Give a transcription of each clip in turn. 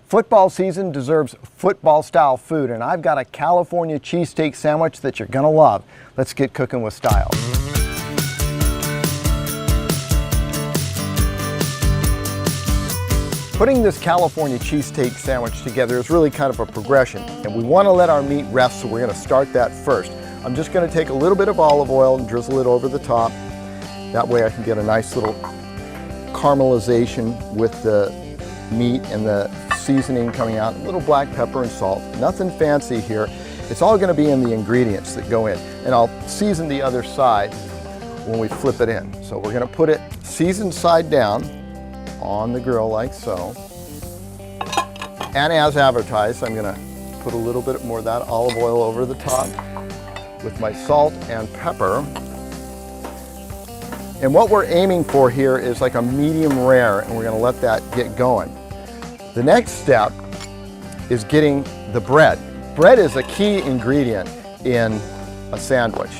Football season deserves football-style food, and I've got a California cheesesteak sandwich that you're gonna love. Let's get cooking with style. Putting this California cheesesteak sandwich together is really kind of a progression, and we want to let our meat rest, so we're going to start that first. I'm just going to take a little bit of olive oil and drizzle it over the top. That way I can get a nice little caramelization with the meat and the seasoning coming out. A little black pepper and salt. Nothing fancy here. It's all going to be in the ingredients that go in. And I'll season the other side when we flip it in. So we're going to put it seasoned side down on the grill like so. And as advertised, I'm going to put a little bit more of that olive oil over the top with my salt and pepper. And what we're aiming for here is like a medium rare, and we're going to let that get going. The next step is getting the bread. Bread is a key ingredient in a sandwich.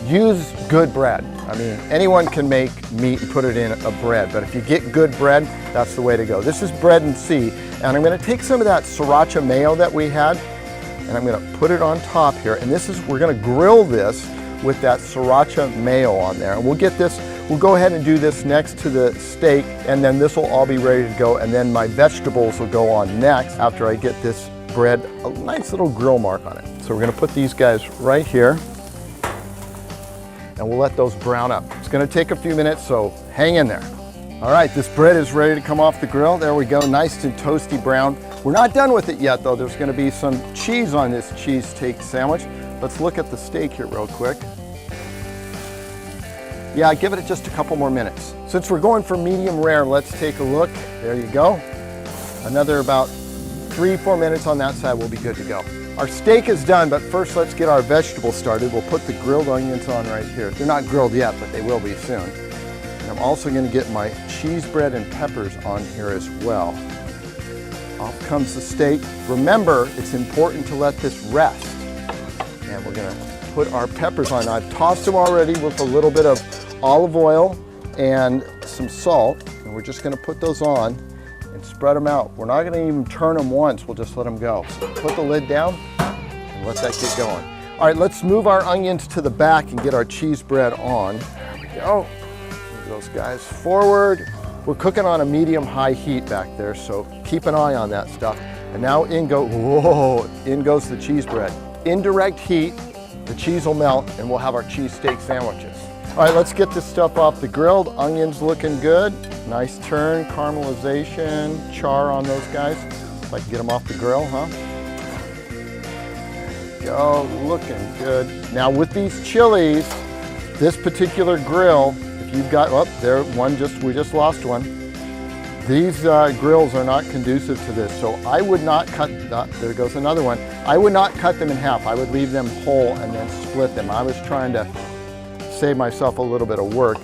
Use good bread. I mean, anyone can make meat and put it in a bread, but if you get good bread, that's the way to go. This is bread and C, and I'm going to take some of that sriracha mayo that we had, and I'm going to put it on top here, and we're going to grill this with that sriracha mayo on there. And we'll go ahead and do this next to the steak, and then this will all be ready to go, and then my vegetables will go on next after I get this bread a nice little grill mark on it. So we're going to put these guys right here, and we'll let those brown up. It's going to take a few minutes, so hang in there. All right, this bread is ready to come off the grill. There we go, nice and toasty brown. We're not done with it yet, though. There's going to be some cheese on this cheesesteak sandwich. Let's look at the steak here real quick. Yeah, give it just a couple more minutes. Since we're going for medium rare, let's take a look. There you go. Another about 3-4 minutes on that side, we'll be good to go. Our steak is done, but first let's get our vegetables started. We'll put the grilled onions on right here. They're not grilled yet, but they will be soon. And I'm also going to get my cheese bread and peppers on here as well. Off comes the steak. Remember, it's important to let this rest. And we're going to put our peppers on. I've tossed them already with a little bit of olive oil and some salt. And we're just going to put those on and spread them out. We're not going to even turn them once. We'll just let them go. So put the lid down and let that get going. All right, let's move our onions to the back and get our cheese bread on. There we go. Move those guys forward. We're cooking on a medium-high heat back there, so keep an eye on that stuff. And now in goes the cheese bread. Indirect heat, the cheese will melt, and we'll have our cheesesteak sandwiches. All right, let's get this stuff off the grill. The onions looking good. Nice turn, caramelization, char on those guys. If I can get them off the grill, huh? There we go, looking good. Now with these chilies, this particular grill, if you've got, oh, there, we just lost one. These grills are not conducive to this, so I would not cut, there goes another one. I would not cut them in half. I would leave them whole and then split them. I was trying to save myself a little bit of work.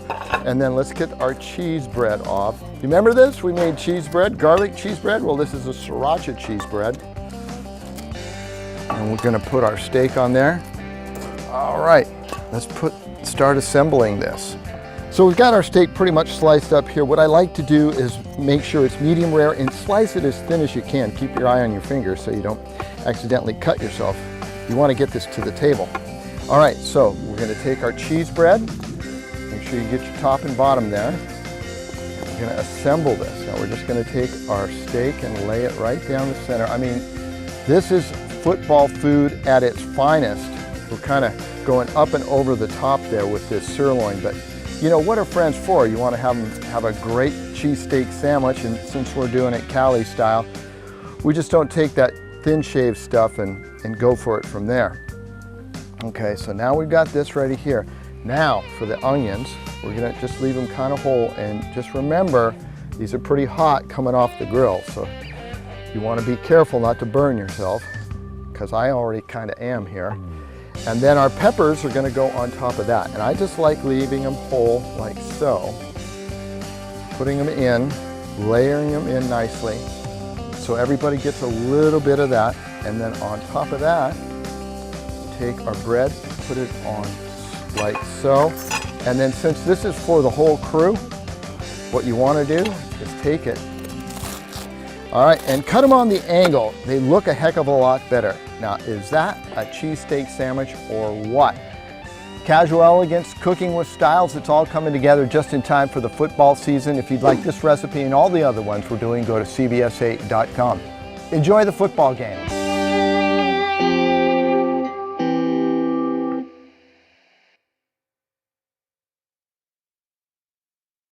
And then let's get our cheese bread off. You remember this? We made cheese bread, garlic cheese bread. Well, this is a sriracha cheese bread. And we're gonna put our steak on there. All right, let's start assembling this. So we've got our steak pretty much sliced up here. What I like to do is make sure it's medium rare and slice it as thin as you can. Keep your eye on your fingers so you don't accidentally cut yourself. You want to get this to the table. All right, so we're going to take our cheese bread. Make sure you get your top and bottom there. We're going to assemble this. Now we're just going to take our steak and lay it right down the center. I mean, this is football food at its finest. We're kind of going up and over the top there with this sirloin, but you know, what are friends for? You want to have a great cheesesteak sandwich, and since we're doing it Cali style, we just don't take that thin shaved stuff and go for it from there. Okay, so now we've got this ready here. Now for the onions, we're gonna just leave them kind of whole, and just remember, these are pretty hot coming off the grill, so you want to be careful not to burn yourself, because I already kind of am here. And then our peppers are going to go on top of that. And I just like leaving them whole like so. Putting them in, layering them in nicely. So everybody gets a little bit of that. And then on top of that, take our bread, put it on like so. And then since this is for the whole crew, what you want to do is take it All right, and cut them on the angle. They look a heck of a lot better. Now, is that a cheesesteak sandwich or what? Casual elegance, cooking with styles, it's all coming together just in time for the football season. If you'd like this recipe and all the other ones we're doing, go to cbs8.com. Enjoy the football game.